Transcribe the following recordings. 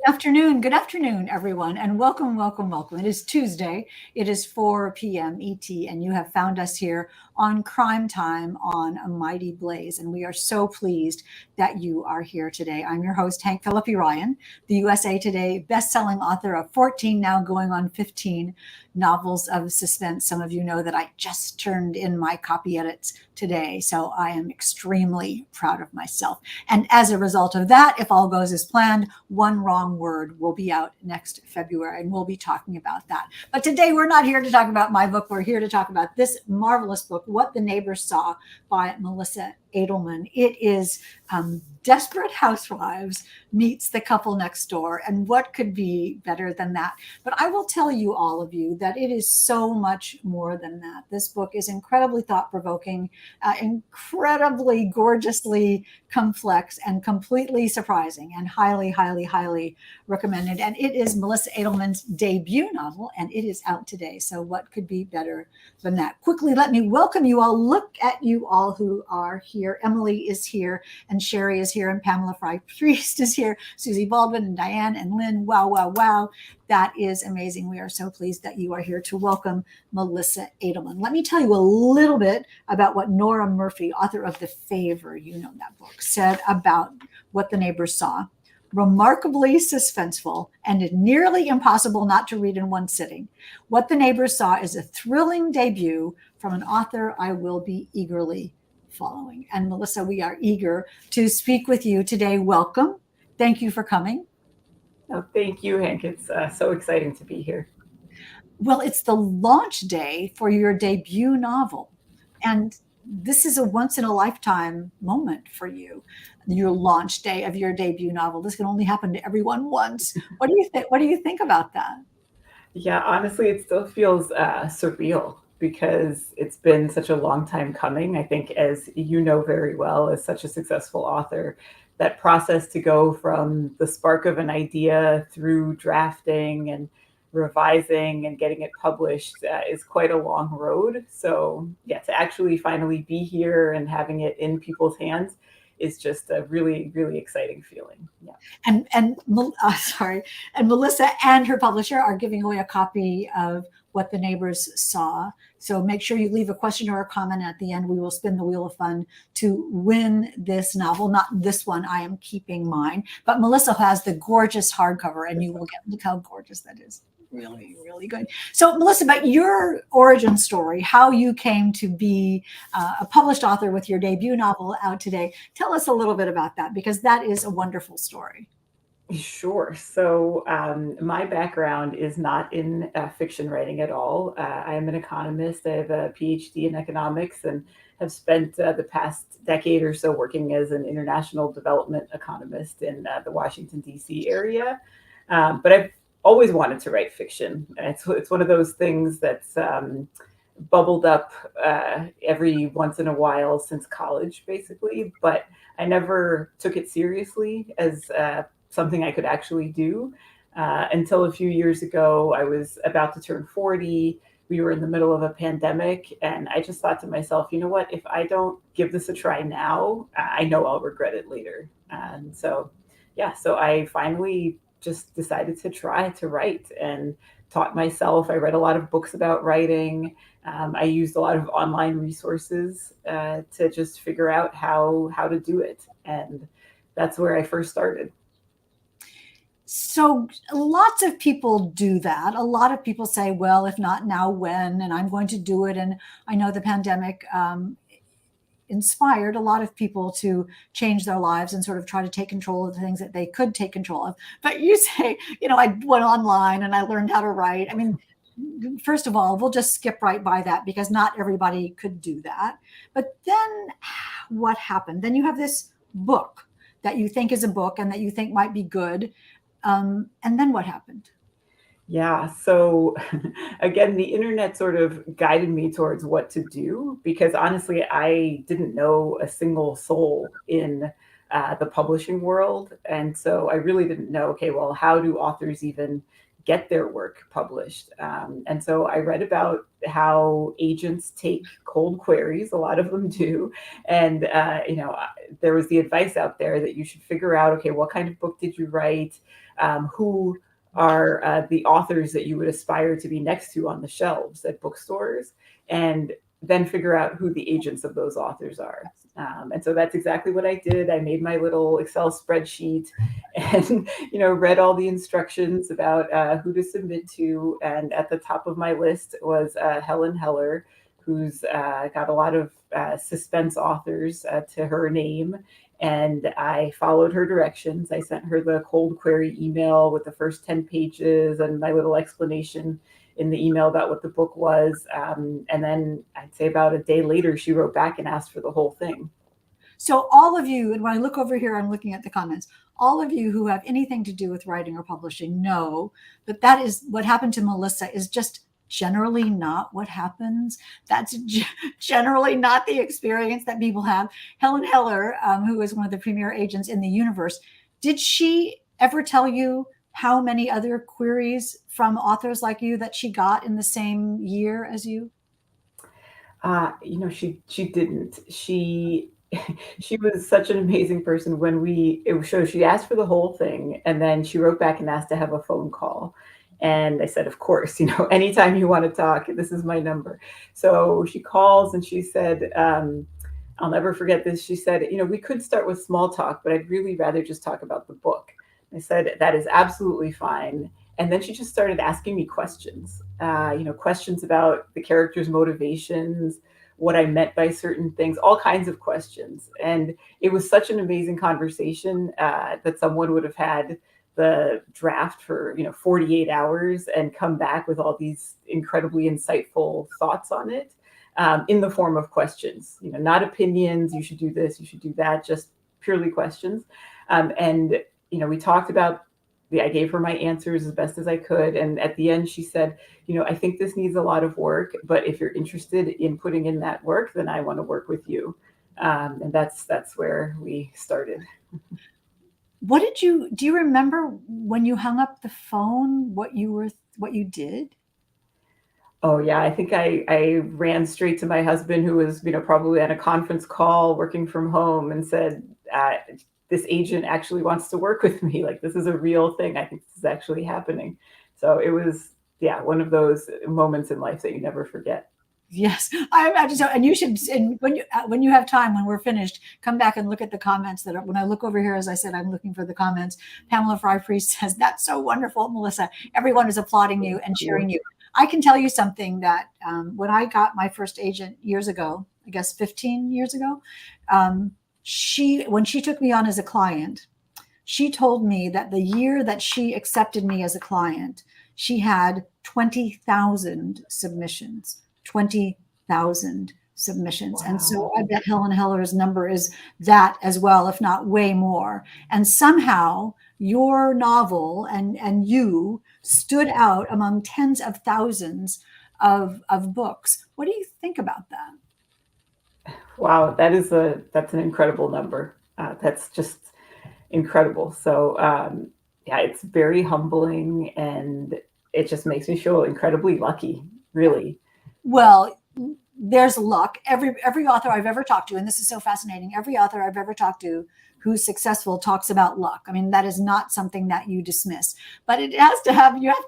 Good afternoon, everyone, and welcome, welcome, welcome. It is Tuesday. It is 4 p.m. ET, and you have found us here on Crime Time on a Mighty Blaze, and we are so pleased that you are here today. I'm your host, Hank Phillippi Ryan, the USA Today best-selling author of 14, now going on 15 novels of suspense. Some of you know that I just turned in my copy edits today, so I am extremely proud of myself. And as a result of that, if all goes as planned, One Wrong Word will be out next February, and we'll be talking about that. But today, we're not here to talk about my book. We're here to talk about this marvelous book, What the Neighbors Saw by Melissa Adelman. It is Desperate Housewives meets The Couple Next Door, and what could be better than that? But I will tell you, all of you, that it is so much more than that. This book is incredibly thought-provoking, incredibly gorgeously complex, and completely surprising, and highly, highly, highly recommended. And it is Melissa Adelman's debut novel, and it is out today. So what could be better than that? Quickly, let me welcome you all. Look at you all who are here. Emily is here, and Sherry is here, and Pamela Fry-Priest is here, Susie Baldwin, and Diane, and Lynn. Wow, wow, wow. That is amazing. We are so pleased that you are here to welcome Melissa Adelman. Let me tell you a little bit about what Nora Murphy, author of The Favor, you know that book, said about What the Neighbors Saw. Remarkably suspenseful and nearly impossible not to read in one sitting. What the Neighbors Saw is a thrilling debut from an author I will be eagerly following. And Melissa, we are eager to speak with you today. Welcome. Thank you for coming. Oh, thank you, Hank. It's so exciting to be here. Well, it's the launch day for your debut novel. And this is a once in a lifetime moment for you, your launch day of your debut novel. This can only happen to everyone once. What do you think? What do you think about that? Yeah, honestly, it still feels surreal because it's been such a long time coming. I think, as you know very well, as such a successful author, that process to go from the spark of an idea through drafting and revising and getting it published is quite a long road. So, yeah, to actually finally be here and having it in people's hands is just a really, really exciting feeling. Yeah. Sorry, and Melissa and her publisher are giving away a copy of What the Neighbors Saw. So make sure you leave a question or a comment at the end. We will spin the wheel of fun to win this novel. Not this one, I am keeping mine. But Melissa has the gorgeous hardcover, and you will get, look how gorgeous that is. Really, really good. So, Melissa, about your origin story, how you came to be a published author with your debut novel out today. Tell us a little bit about that, because that is a wonderful story. Sure. So, my background is not in fiction writing at all. I am an economist. I have a PhD in economics and have spent the past decade or so working as an international development economist in the Washington, D.C. area. But I've always wanted to write fiction. It's one of those things that's bubbled up every once in a while since college, basically. But I never took it seriously as something I could actually do until a few years ago. I was about to turn 40. We were in the middle of a pandemic, and I just thought to myself, you know what? If I don't give this a try now, I know I'll regret it later. And so, yeah, so I finally just decided to try to write and taught myself. I read a lot of books about writing. I used a lot of online resources to just figure out how to do it, and that's where I first started. So lots of people do that. A lot of people say, well, if not now, when? And I'm going to do it. And I know the pandemic inspired a lot of people to change their lives and sort of try to take control of the things that they could take control of. But you say, I went online and I learned how to write. I mean, first of all, we'll just skip right by that because not everybody could do that. But then what happened? Then you have this book that you think is a book and that you think might be good. And then what happened? Yeah. So again, the internet sort of guided me towards what to do because honestly, I didn't know a single soul in the publishing world. And so I really didn't know, okay, well, how do authors even get their work published. And so I read about how agents take cold queries, a lot of them do. And, there was the advice out there that you should figure out, okay, what kind of book did you write? Who are the authors that you would aspire to be next to on the shelves at bookstores? And then figure out who the agents of those authors are. And so that's exactly what I did. I made my little Excel spreadsheet and, read all the instructions about who to submit to. And at the top of my list was Helen Heller, who's got a lot of suspense authors to her name. And I followed her directions. I sent her the cold query email with the first 10 pages and my little explanation in the email about what the book was. And then I'd say about a day later, she wrote back and asked for the whole thing. So all of you, and when I look over here, I'm looking at the comments, all of you who have anything to do with writing or publishing know that is what happened to Melissa is just generally not what happens. That's generally not the experience that people have. Helen Heller, who is one of the premier agents in the universe, did she ever tell you how many other queries from authors like you that she got in the same year as you? She didn't. She was such an amazing person. She asked for the whole thing, and then she wrote back and asked to have a phone call. And I said, of course, anytime you want to talk, this is my number. So she calls and she said, I'll never forget this. She said, we could start with small talk, but I'd really rather just talk about the book. I said, that is absolutely fine. And then she just started asking me questions, questions about the character's motivations, what I meant by certain things, all kinds of questions. And it was such an amazing conversation that someone would have had the draft for 48 hours and come back with all these incredibly insightful thoughts on it in the form of questions, not opinions, you should do this, you should do that, just purely questions. And we talked about I gave her my answers as best as I could. And at the end, she said, I think this needs a lot of work, but if you're interested in putting in that work, then I want to work with you. And that's where we started. Do you remember when you hung up the phone, what you did? Oh yeah, I think I ran straight to my husband, who was, probably on a conference call working from home, and said, this agent actually wants to work with me. Like, this is a real thing. I think this is actually happening. So it was, one of those moments in life that you never forget. Yes, I imagine so. And you should, and when you have time, when we're finished, come back and look at the comments when I look over here, as I said, I'm looking for the comments. Pamela Fry-Priest says, that's so wonderful, Melissa. Everyone is applauding you and cheering you. I can tell you something that when I got my first agent years ago, I guess 15 years ago, when she took me on as a client, she told me that the year that she accepted me as a client, she had 20,000 submissions. 20,000 submissions. Wow. And so I bet Helen Heller's number is that as well, if not way more. And somehow your novel and you stood out among tens of thousands of books. What do you think about that? Wow, that's an incredible number. That's just incredible. So it's very humbling, and it just makes me feel incredibly lucky, really. Well, there's luck. Every author I've ever talked to, and this is so fascinating, every author I've ever talked to who's successful talks about luck. I mean, that is not something that you dismiss, but you have to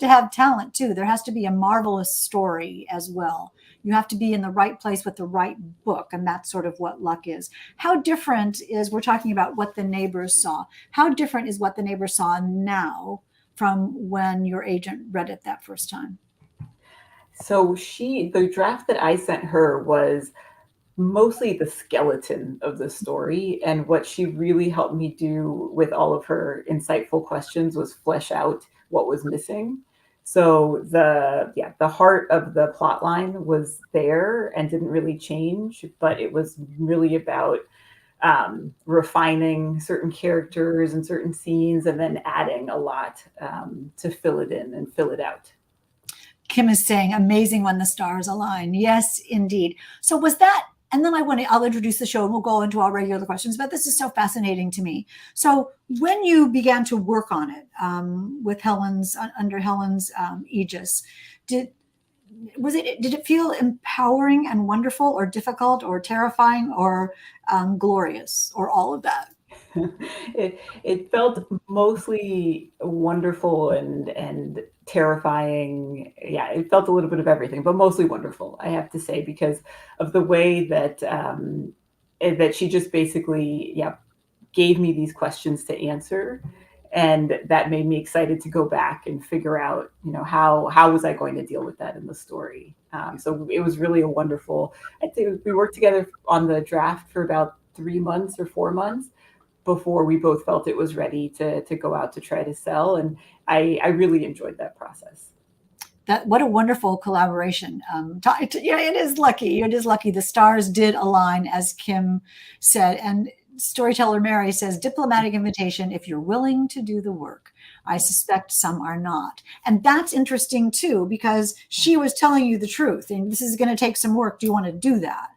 have talent too. There has to be a marvelous story as well. You have to be in the right place with the right book. And that's sort of what luck is. How different we're talking about What the Neighbors Saw. How different is What the Neighbors Saw now from when your agent read it that first time? So the draft that I sent her was mostly the skeleton of the story. And what she really helped me do with all of her insightful questions was flesh out what was missing. So the heart of the plot line was there and didn't really change, but it was really about refining certain characters and certain scenes, and then adding a lot to fill it in and fill it out. Kim is saying, amazing when the stars align. Yes, indeed. So was that And then I'll introduce the show and we'll go into our regular questions, but this is so fascinating to me. So when you began to work on it with under Helen's aegis, did it feel empowering and wonderful, or difficult, or terrifying, or glorious, or all of that? It felt mostly wonderful and terrifying. Yeah, it felt a little bit of everything, but mostly wonderful, I have to say, because of the way that that she just basically, yeah, gave me these questions to answer, and that made me excited to go back and figure out, how was I going to deal with that in the story. So it was really a wonderful. I think we worked together on the draft for about 3 months or 4 months before we both felt it was ready to go out to try to sell, and I really enjoyed that process. What a wonderful collaboration. Yeah, it is lucky. It is lucky. The stars did align, as Kim said. And storyteller Mary says, diplomatic invitation if you're willing to do the work. I suspect some are not. And that's interesting too, because she was telling you the truth. And this is going to take some work. Do you want to do that?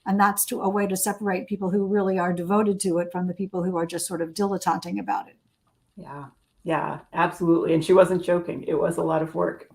And that's a way to separate people who really are devoted to it from the people who are just sort of dilettanting about it. Yeah. Yeah, absolutely. And she wasn't joking. It was a lot of work.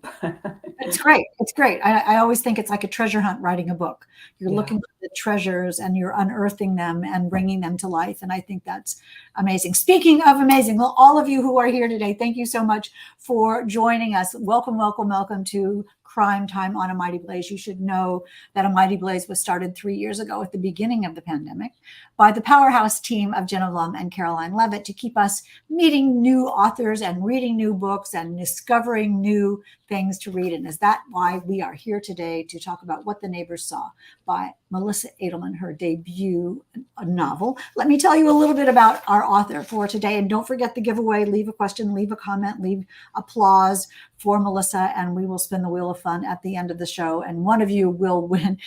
It's great. It's great. I always think it's like a treasure hunt writing a book. You're Yeah. looking for the treasures and you're unearthing them and bringing them to life. And I think that's amazing. Speaking of amazing, well, all of you who are here today, thank you so much for joining us. Welcome, welcome, welcome to Crime Time on A Mighty Blaze. You should know that A Mighty Blaze was started 3 years ago at the beginning of the pandemic by the powerhouse team of Jenna Lum and Caroline Levitt to keep us meeting new authors and reading new books and discovering new things to read. And is that why we are here today to talk about What the Neighbors Saw by Melissa Adelman, her debut novel. Let me tell you a little bit about our author for today. And don't forget the giveaway. Leave a question, leave a comment, leave applause for Melissa, and we will spin the wheel of fun at the end of the show. And one of you will win.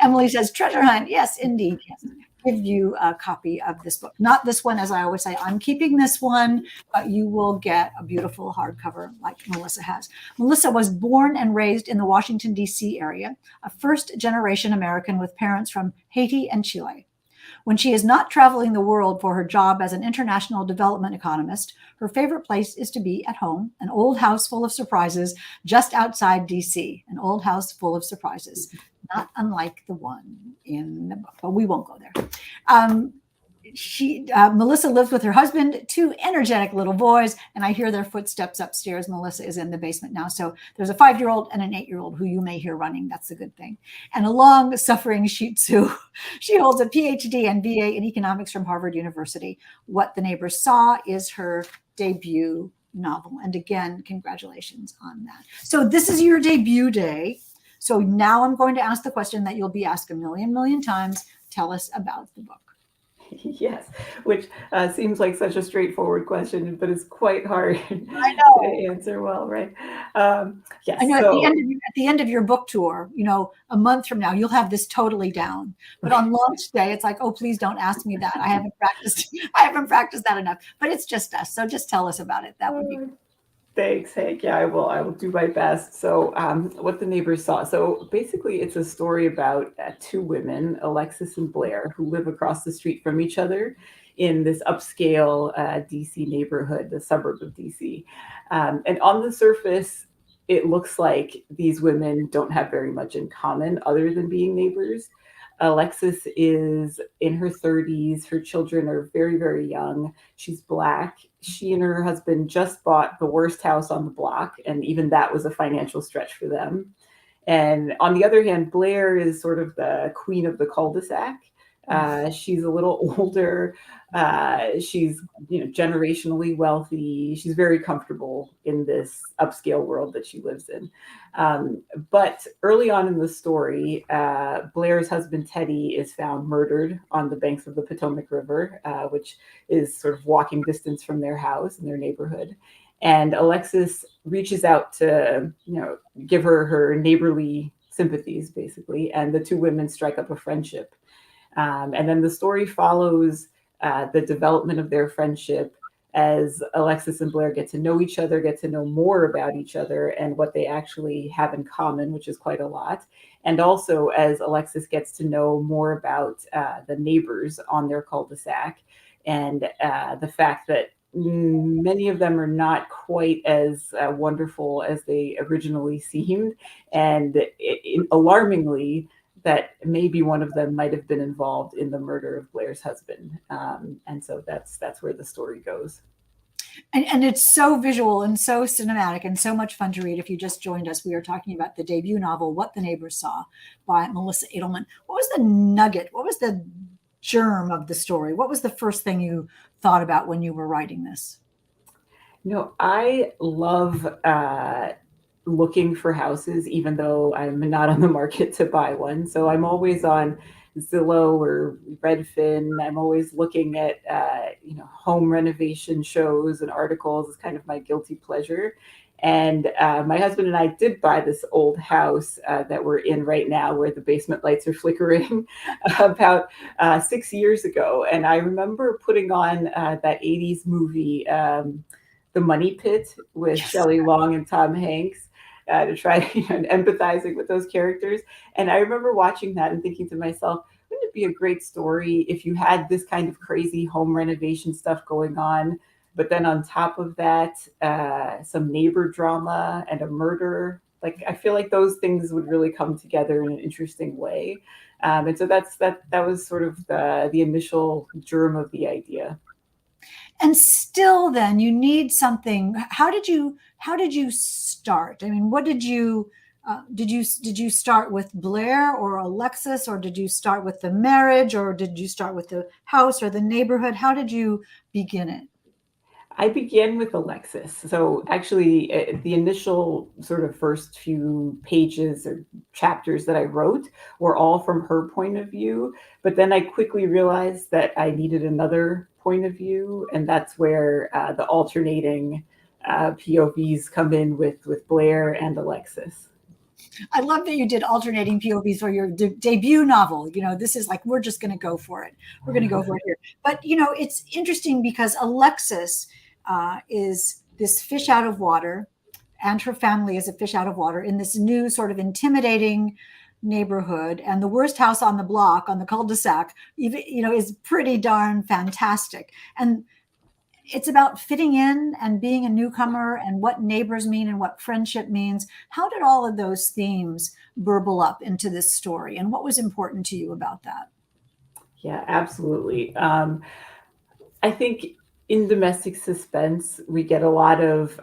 Emily says, treasure hunt. Yes, indeed. Yes. Give you a copy of this book. Not this one, as I always say, I'm keeping this one, but you will get a beautiful hardcover like Melissa has. Melissa was born and raised in the Washington, D.C. area, a first-generation American with parents from Haiti and Chile. When she is not traveling the world for her job as an international development economist, her favorite place is to be at home, an old house full of surprises just outside D.C., an old house full of surprises, not unlike the one in the book, but we won't go there. Melissa lives with her husband, 2 energetic little boys, and I hear their footsteps upstairs. Melissa is in the basement now. So there's a 5-year-old and an 8-year-old who you may hear running. That's a good thing. And a long-suffering Shih Tzu. She holds a PhD and BA in economics from Harvard University. What the Neighbors Saw is her debut novel. And again, congratulations on that. So this is your debut day. So now I'm going to ask the question that you'll be asked a million times. Tell us about the book. Yes, which seems like such a straightforward question, but it's quite hard to answer well, right? Yes. I know at the end of your book tour, a month from now, you'll have this totally down. But on launch day, it's like, oh, please don't ask me that. I haven't practiced that enough. But it's just us. So just tell us about it. That would be great. Thanks, Hank. Yeah, I will do my best. So, What the Neighbors Saw. So basically, it's a story about 2 women, Alexis and Blair, who live across the street from each other in this upscale DC neighborhood, the suburb of DC. And on the surface, it looks like these women don't have very much in common other than being neighbors. Alexis is in her 30s. Her children are very, very young. She's Black. She and her husband just bought the worst house on the block, and even that was a financial stretch for them. And on the other hand, Blair is sort of the queen of the cul-de-sac. She's a little older. She's generationally wealthy. She's very comfortable in this upscale world that she lives in. But early on in the story, Blair's husband Teddy is found murdered on the banks of the Potomac River, which is sort of walking distance from their house and their neighborhood. And Alexis reaches out to give her neighborly sympathies, basically, and the 2 women strike up a friendship. And then the story follows the development of their friendship as Alexis and Blair get to know each other, get to know more about each other and what they actually have in common, which is quite a lot. And also as Alexis gets to know more about the neighbors on their cul-de-sac and the fact that many of them are not quite as wonderful as they originally seemed. And alarmingly, that maybe one of them might have been involved in the murder of Blair's husband. And so that's where the story goes. And it's so visual and so cinematic and so much fun to read. If you just joined us, we are talking about the debut novel, What the Neighbors Saw by Melissa Adelman. What was the nugget? What was the germ of the story? What was the first thing you thought about when you were writing this? I love looking for houses, even though I'm not on the market to buy one. So I'm always on Zillow or Redfin. I'm always looking at home renovation shows and articles. It's kind of my guilty pleasure. And my husband and I did buy this old house that we're in right now, where the basement lights are flickering, about 6 years ago. And I remember putting on that '80s movie, The Money Pit, with Yes. Shelley Long and Tom Hanks. To try and empathizing with those characters. And I remember watching that and thinking to myself, wouldn't it be a great story if you had this kind of crazy home renovation stuff going on, but then on top of that, some neighbor drama and a murder? Like, I feel like those things would really come together in an interesting way. And so that was sort of the initial germ of the idea. And still then you need something. How did you start? I mean, what did you start with Blair or Alexis, or did you start with the marriage, or did you start with the house or the neighborhood? How did you begin it? I began with Alexis. So actually, the initial sort of first few pages or chapters that I wrote were all from her point of view. But then I quickly realized that I needed another point of view, and that's where the alternating POVs come in with Blair and Alexis. I love that you did alternating POVs for your debut novel. This is like, we're just going to go for it. We're going to go for it here. But, it's interesting because Alexis is this fish out of water, and her family is a fish out of water in this new sort of intimidating neighborhood. And the worst house on the block, on the cul-de-sac, even, is pretty darn fantastic. And it's about fitting in and being a newcomer and what neighbors mean and what friendship means. How did all of those themes burble up into this story? And what was important to you about that? Yeah, absolutely. I think in domestic suspense, we get a lot of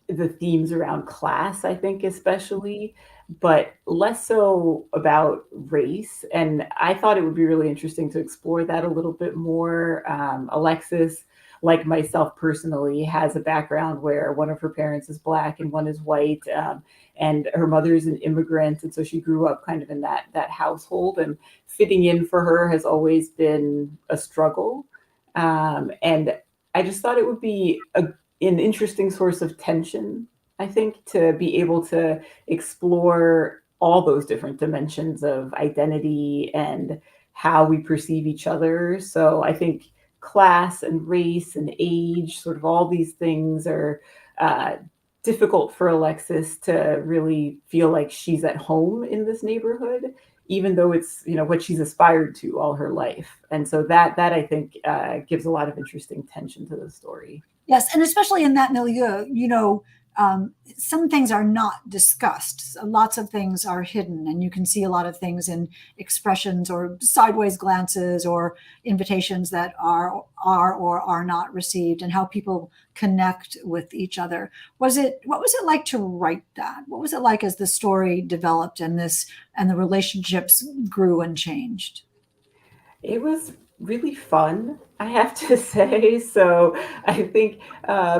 the themes around class, I think, especially, but less so about race. And I thought it would be really interesting to explore that a little bit more. Alexis, like myself personally, has a background where one of her parents is Black and one is white. And her mother is an immigrant. And so she grew up kind of in that household. And fitting in for her has always been a struggle. And I just thought it would be an interesting source of tension, I think, to be able to explore all those different dimensions of identity and how we perceive each other. So I think class and race and age, sort of all these things are uh, difficult for Alexis to really feel like she's at home in this neighborhood, even though it's what she's aspired to all her life. And so that I think gives a lot of interesting tension to the story. Yes, and especially in that milieu, some things are not discussed. Lots of things are hidden, and you can see a lot of things in expressions or sideways glances or invitations that are or are not received, and how people connect with each other. What was it like to write that? What was it like as the story developed and the relationships grew and changed? It was really fun, I have to say. So I think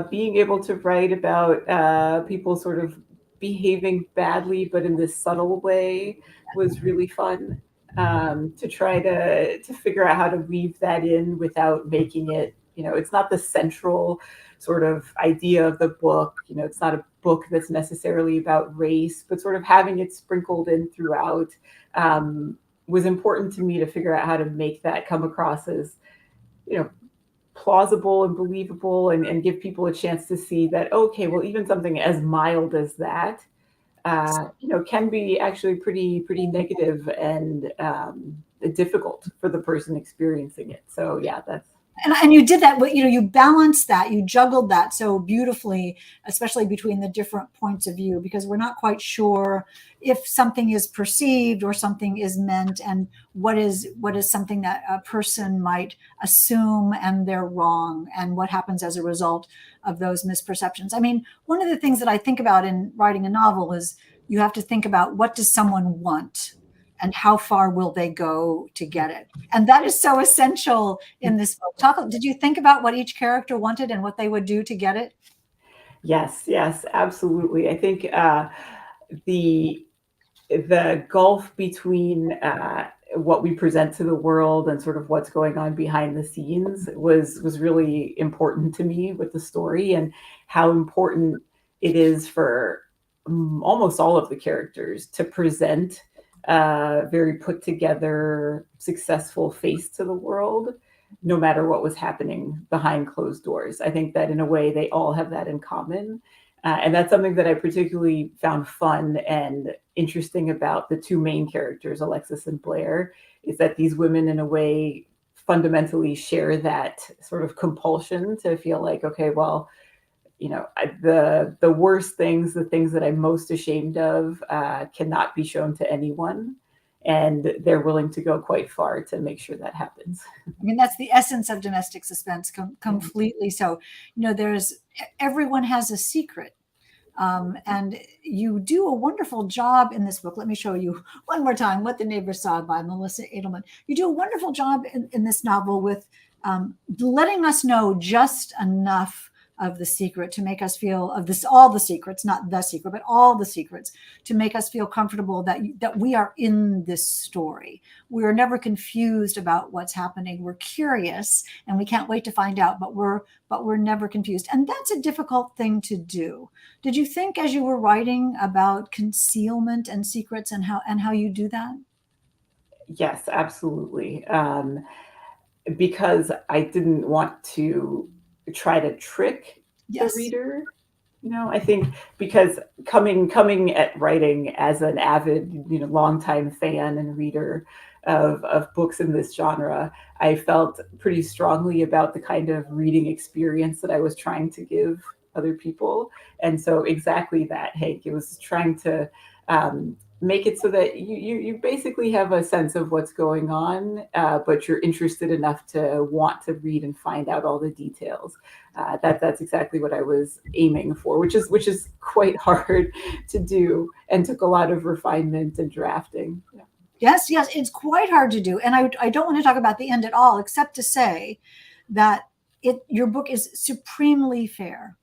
being able to write about people sort of behaving badly, but in this subtle way, was really fun. To try to figure out how to weave that in without making it, it's not the central sort of idea of the book. It's not a book that's necessarily about race, but sort of having it sprinkled in throughout. Was important to me to figure out how to make that come across as, you know, plausible and believable, and give people a chance to see that, okay, well, even something as mild as that, can be actually pretty negative and difficult for the person experiencing it. So yeah, that's And you did that, you balanced that, you juggled that so beautifully, especially between the different points of view, because we're not quite sure if something is perceived or something is meant, and what is something that a person might assume and they're wrong, and what happens as a result of those misperceptions. I mean, one of the things that I think about in writing a novel is you have to think about, what does someone want and how far will they go to get it? And that is so essential in this book. Did you think about what each character wanted and what they would do to get it? yes, absolutely. I think the the gulf between what we present to the world and sort of what's going on behind the scenes was really important to me with the story, and how important it is for almost all of the characters to present a very put together, successful face to the world, no matter what was happening behind closed doors. I think that in a way they all have that in common. And that's something that I particularly found fun and interesting about the two main characters, Alexis and Blair, is that these women, in a way, fundamentally share that sort of compulsion to feel like, okay, well, the worst things, the things that I'm most ashamed of, cannot be shown to anyone, and they're willing to go quite far to make sure that happens. I mean, that's the essence of domestic suspense, completely. So, everyone has a secret. And you do a wonderful job in this book. Let me show you one more time What the Neighbors Saw by Melissa Adelman. You do a wonderful job in this novel with letting us know just enough of the secret to make us feel, of this, all the secrets, not the secret, but all the secrets, to make us feel comfortable that we are in this story. We are never confused about what's happening. We're curious and we can't wait to find out, but we're never confused. And that's a difficult thing to do. Did you think, as you were writing, about concealment and secrets, and how you do that? Yes, absolutely. Because I didn't want to try to trick the Yes. reader. I think because coming at writing as an avid, longtime fan and reader of books in this genre, I felt pretty strongly about the kind of reading experience that I was trying to give other people. And so exactly that, Hank, it was trying to make it so that you basically have a sense of what's going on, but you're interested enough to want to read and find out all the details. That's exactly what I was aiming for, which is quite hard to do and took a lot of refinement and drafting. Yeah. Yes, it's quite hard to do. And I don't want to talk about the end at all, except to say that your book is supremely fair.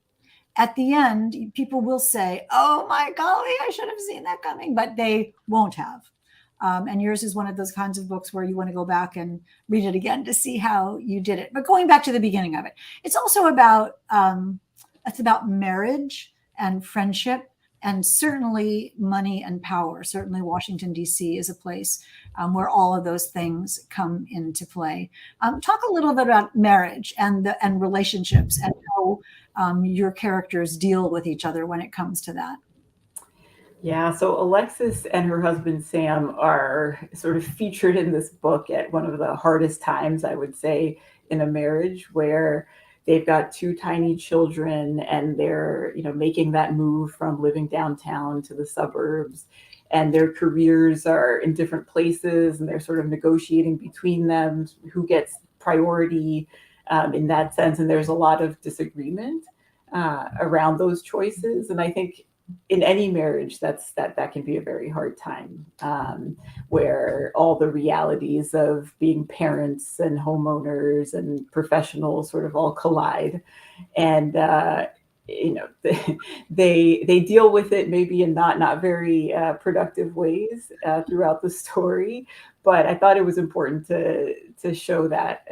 At the end, people will say, "Oh my golly, I should have seen that coming," but they won't have. And yours is one of those kinds of books where you want to go back and read it again to see how you did it. But going back to the beginning of it, it's also about it's about marriage and friendship, and certainly money and power. Certainly, Washington D.C. is a place where all of those things come into play. Talk a little bit about marriage and relationships, and how your characters deal with each other when it comes to that. Yeah, so Alexis and her husband Sam are sort of featured in this book at one of the hardest times, I would say, in a marriage, where they've got two tiny children and they're, making that move from living downtown to the suburbs, and their careers are in different places, and they're sort of negotiating between them who gets priority, in that sense. And there's a lot of disagreement around those choices. And I think in any marriage, that can be a very hard time, where all the realities of being parents and homeowners and professionals sort of all collide. And they deal with it maybe in not very productive ways throughout the story. But I thought it was important to show that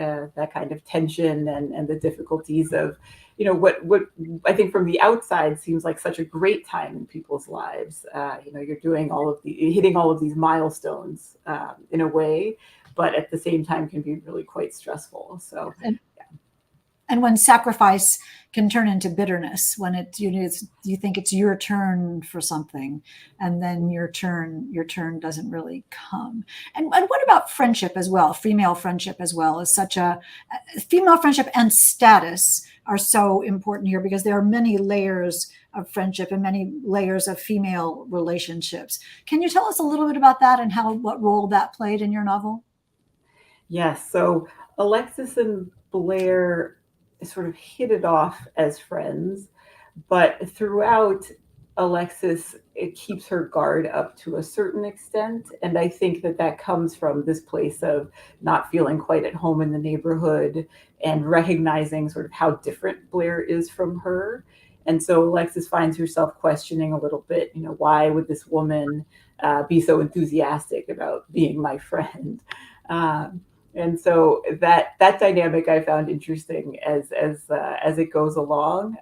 kind of tension and the difficulties of, what I think from the outside seems like such a great time in people's lives. You're doing hitting all of these milestones, in a way, but at the same time can be really quite stressful. So And And when sacrifice can turn into bitterness, when you think it's your turn for something, and then your turn doesn't really come. And what about friendship as well? Female friendship as well is such a female friendship and status are so important here because there are many layers of friendship and many layers of female relationships. Can you tell us a little bit about that and what role that played in your novel? Yes. So Alexis and Blair sort of hit it off as friends, but throughout, Alexis, it keeps her guard up to a certain extent. And I think that that comes from this place of not feeling quite at home in the neighborhood and recognizing sort of how different Blair is from her. And so Alexis finds herself questioning a little bit, why would this woman be so enthusiastic about being my friend? Um, and so that dynamic I found interesting as it goes along,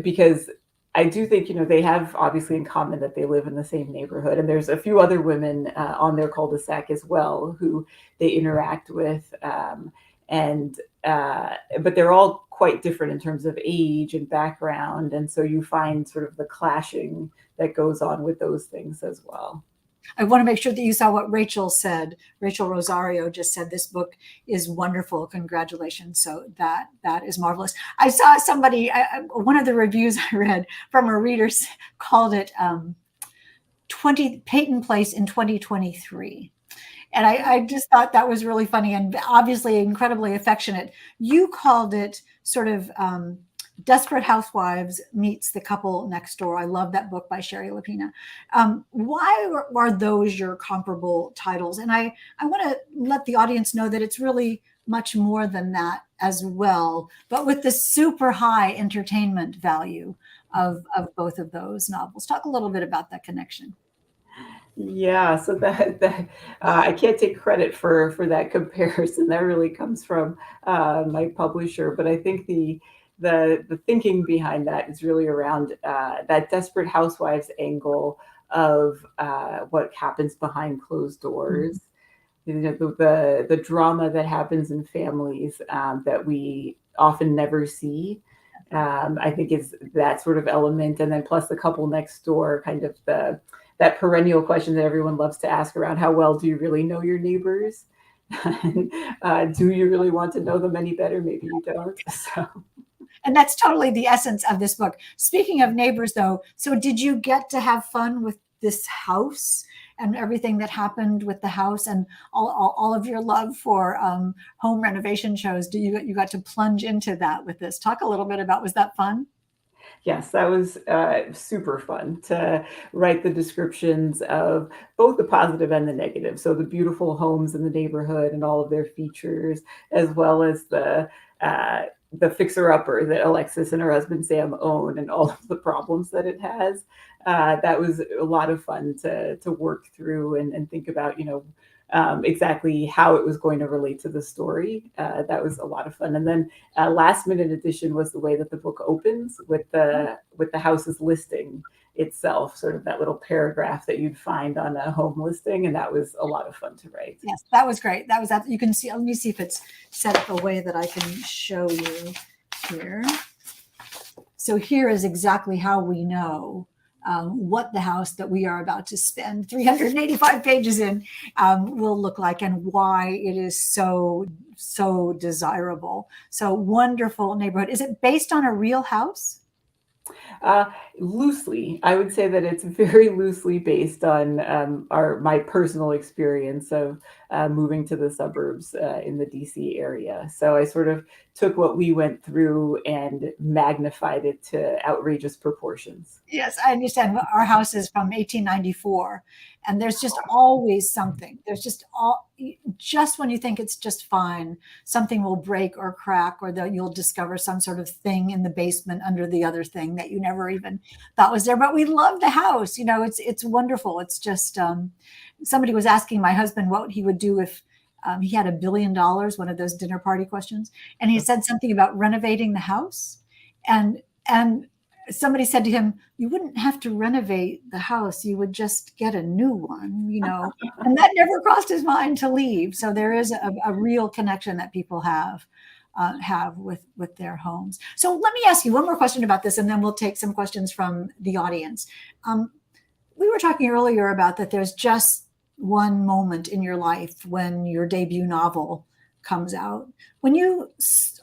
because I do think they have obviously in common that they live in the same neighborhood, and there's a few other women on their cul-de-sac as well who they interact with, and but they're all quite different in terms of age and background, and so you find sort of the clashing that goes on with those things as well. I want to make sure that you saw what Rachel said. Rachel Rosario just said this book is wonderful. Congratulations. So that is marvelous. I saw somebody, one of the reviews I read from a reader called it 20 Peyton Place in 2023. And I just thought that was really funny and obviously incredibly affectionate. You called it sort of Desperate Housewives meets The Couple Next Door. I love that book by Sherry Lapina. Why are those your comparable titles? And I want to let the audience know that it's really much more than that as well, but with the super high entertainment value of both of those novels. Talk a little bit about that connection. Yeah, so that I can't take credit for that comparison. That really comes from my publisher, but I think the thinking behind that is really around that Desperate Housewives angle of what happens behind closed doors. The drama that happens in families that we often never see. I think is that sort of element, and then plus the couple next door, kind of that perennial question that everyone loves to ask around how well do you really know your neighbors? And, do you really want to know them any better? Maybe you don't. So. And that's totally the essence of this book. Speaking of neighbors, though, so did you get to have fun with this house and everything that happened with the house and all of your love for home renovation shows? You got to plunge into that with this? Talk a little bit about, was that fun? Yes, that was super fun to write the descriptions of both the positive and the negative. So the beautiful homes in the neighborhood and all of their features, as well as the fixer-upper that Alexis and her husband Sam own, and all of the problems that it has. That was a lot of fun to work through and think about, exactly how it was going to relate to the story. That was a lot of fun. And then last minute addition was the way that the book opens with the house's listing itself, sort of that little paragraph that you'd find on a home listing, and that was a lot of fun to write. Yes, that was great. That was that. You can see. Let me see if it's set up a way that I can show you here. So here is exactly how we know what the house that we are about to spend 385 pages in will look like and why it is so desirable. So wonderful neighborhood. Is it based on a real house? Loosely, I would say that it's very loosely based on my personal experience of moving to the suburbs in the DC area. So I sort of took what we went through and magnified it to outrageous proportions. Yes, I understand. Our house is from 1894, and there's just always something. There's just when you think it's just fine, something will break or crack, or that you'll discover some sort of thing in the basement under the other thing that you never even thought was there. But we love the house. It's wonderful. It's just somebody was asking my husband what he would do if he had $1 billion, one of those dinner party questions, and he said something about renovating the house, and somebody said to him, you wouldn't have to renovate the house. You would just get a new one, and that never crossed his mind to leave. So there is a real connection that people have have with their homes. So let me ask you one more question about this, and then we'll take some questions from the audience. We were talking earlier about that there's just one moment in your life when your debut novel comes out. When you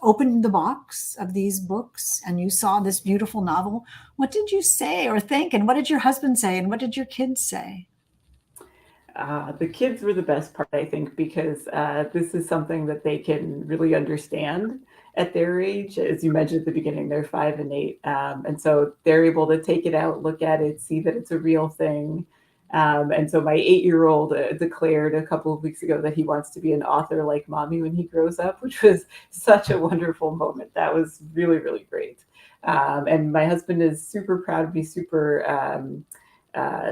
opened the box of these books and you saw this beautiful novel, what did you say or think? And what did your husband say? And what did your kids say? The kids were the best part, I think, because this is something that they can really understand at their age. As you mentioned at the beginning, they're 5 and 8. And so they're able to take it out, look at it, see that it's a real thing. And so my 8-year-old declared a couple of weeks ago that he wants to be an author like mommy when he grows up, which was such a wonderful moment. That was really, really great. And my husband is super proud of me, super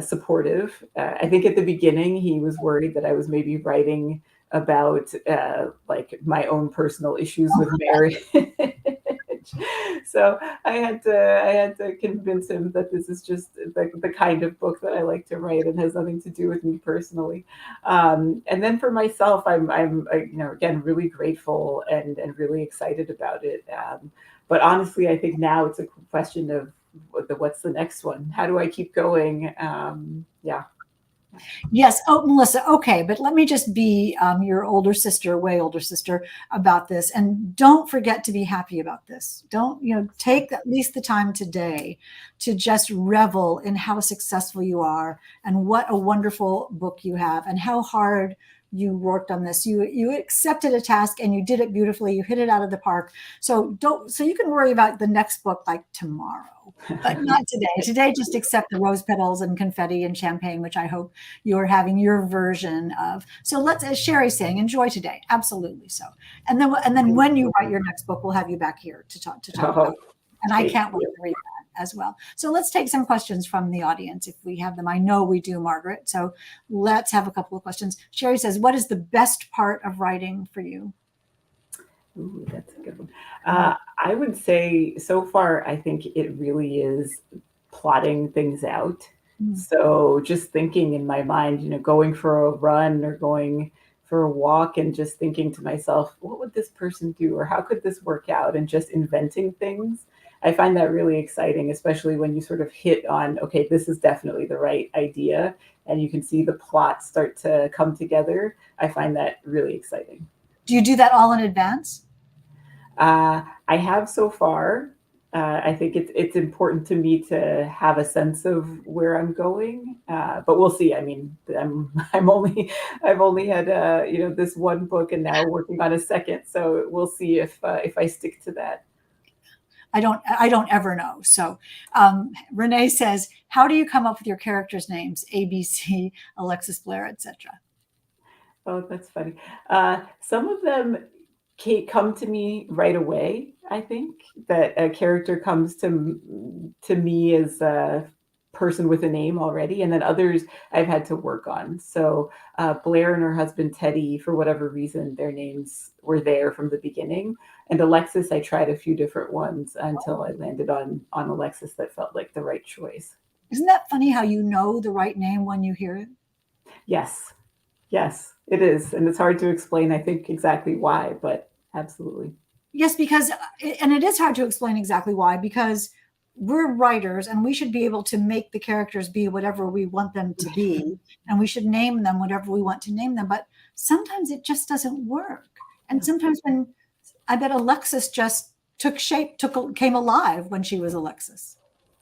supportive. I think at the beginning he was worried that I was maybe writing about like my own personal issues with marriage. So I had to convince him that this is just the kind of book that I like to write and has nothing to do with me personally. And then for myself, I'm again really grateful and really excited about it. But honestly, I think now it's a question of what's the next one? How do I keep going? Yeah. Yes. Oh, Melissa. Okay. But let me just be your older sister, way older sister about this. And don't forget to be happy about this. Don't, take at least the time today to just revel in how successful you are and what a wonderful book you have and how hard you worked on this. You accepted a task and you did it beautifully. You hit it out of the park. So you can worry about the next book like tomorrow, but not today. Today, just accept the rose petals and confetti and champagne, which I hope you're having your version of. So let's, as Sherry's saying, enjoy today. Absolutely so. And then when you write your next book, we'll have you back here to talk about it. And I can't wait to read that as well. So let's take some questions from the audience if we have them. I know we do, Margaret. So let's have a couple of questions. Sherry says, what is the best part of writing for you? Ooh, that's a good one. I would say so far, I think it really is plotting things out. So just thinking in my mind, going for a run or going for a walk and just thinking to myself, what would this person do? Or how could this work out? And just inventing things. I find that really exciting, especially when you sort of hit on, okay, this is definitely the right idea. And you can see the plot start to come together. I find that really exciting. Do you do that all in advance? I have so far. I think it's important to me to have a sense of where I'm going, but we'll see. I mean, I've only had this one book and now working on a second, so we'll see if I stick to that. I don't ever know. So Renee says, how do you come up with your characters' names? ABC, Alexis Blair, etc. Oh, that's funny. Some of them come to me right away. I think that a character comes to me as a person with a name already, and then others I've had to work on. So Blair and her husband Teddy, for whatever reason, their names were there from the beginning. And Alexis, I tried a few different ones until I landed on Alexis that felt like the right choice. Isn't that funny how you know the right name when you hear it? Yes. Yes, it is. And it's hard to explain, I think, exactly why, but absolutely. Yes, and it is hard to explain exactly why, because we're writers and we should be able to make the characters be whatever we want them to be. And we should name them whatever we want to name them. But sometimes it just doesn't work. And sometimes I bet Alexis just took shape, came alive when she was Alexis.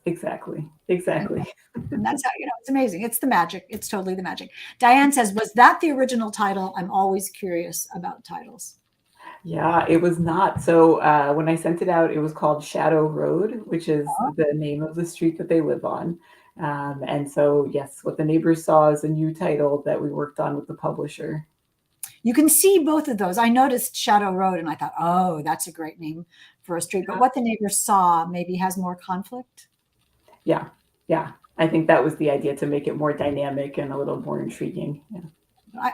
Exactly. And that's how, it's amazing. It's the magic. It's totally the magic. Diane says, was that the original title? I'm always curious about titles. Yeah, it was not. So when I sent it out, it was called Shadow Road, which is the name of the street that they live on. And so, yes, what the neighbors saw is a new title that we worked on with the publisher. You can see both of those. I noticed Shadow Road and I thought, oh, that's a great name for a street. But what the neighbors saw maybe has more conflict. Yeah. I think that was the idea, to make it more dynamic and a little more intriguing. Yeah.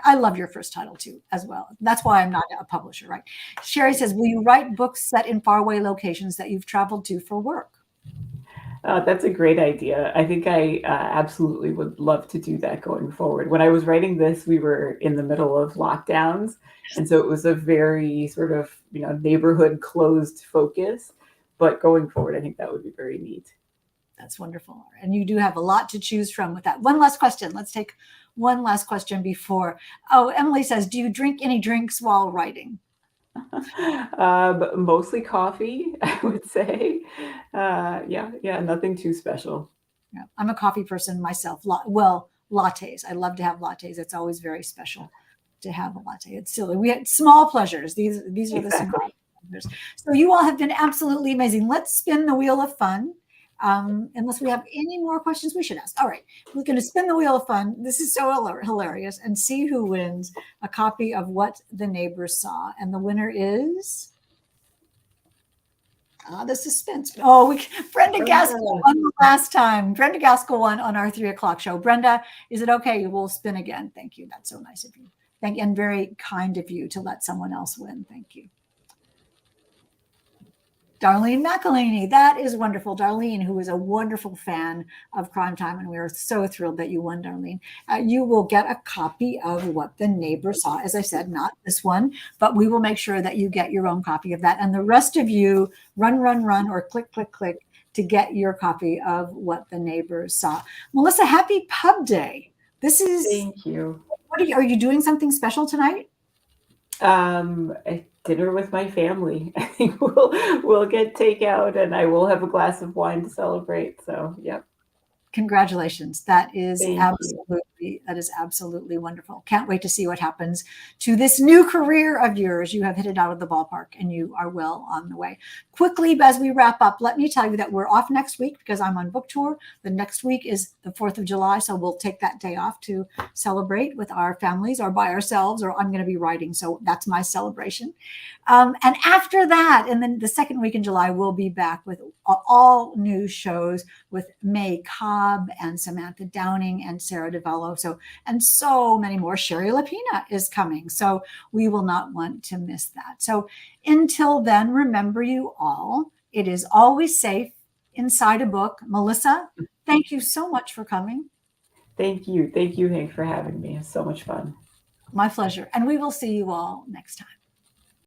I love your first title too, as well. That's why I'm not a publisher, right? Sherry says, will you write books set in faraway locations that you've traveled to for work? That's a great idea. I think I absolutely would love to do that going forward. When I was writing this, we were in the middle of lockdowns, and so it was a very sort of, neighborhood closed focus. But going forward, I think that would be very neat. That's wonderful. And you do have a lot to choose from with that. One last question. Let's take one last question before. Oh, Emily says, do you drink any drinks while writing? Mostly coffee, I would say. Yeah, yeah, nothing too special. Yeah, I'm a coffee person myself. Well, lattes. I love to have lattes. It's always very special to have a latte. It's silly. We had small pleasures. These are the small Exactly. pleasures. So you all have been absolutely amazing. Let's spin the wheel of fun. Unless we have any more questions we should ask. All right, we're going to spin the wheel of fun. This is so hilarious, and see who wins a copy of What the Neighbors Saw. And the winner is the suspense. Oh, Brenda Gaskell won the last time. Brenda Gaskell won on our 3 o'clock show. Brenda, is it okay? We'll spin again. Thank you. That's so nice of you. Thank you, and very kind of you to let someone else win. Thank you. Darlene McElhaney, that is wonderful. Darlene, who is a wonderful fan of Crime Time, and we are so thrilled that you won, Darlene. You will get a copy of What the Neighbor Saw. As I said, not this one, but we will make sure that you get your own copy of that. And the rest of you, run, or click, to get your copy of What the Neighbor Saw. Melissa, happy Pub Day. This is. Thank you. Are you doing something special tonight? A dinner with my family. I think we'll get takeout, and I will have a glass of wine to celebrate. So, yep. Congratulations. That is Thank absolutely wonderful. Can't wait to see what happens to this new career of yours. You have hit it out of the ballpark, and you are well on the way. Quickly, as we wrap up, let me tell you that we're off next week because I'm on book tour. The next week is the 4th of July, so we'll take that day off to celebrate with our families or by ourselves, or I'm going to be writing, so that's my celebration. And after that, and then the second week in July, we'll be back with all new shows with May Cobb and Samantha Downing and Sarah DeVello. And so many more. Sherry Lapina is coming. So we will not want to miss that. So until then, remember you all, it is always safe inside a book. Melissa, thank you so much for coming. Thank you. Thank you, Hank, for having me. It's so much fun. My pleasure. And we will see you all next time.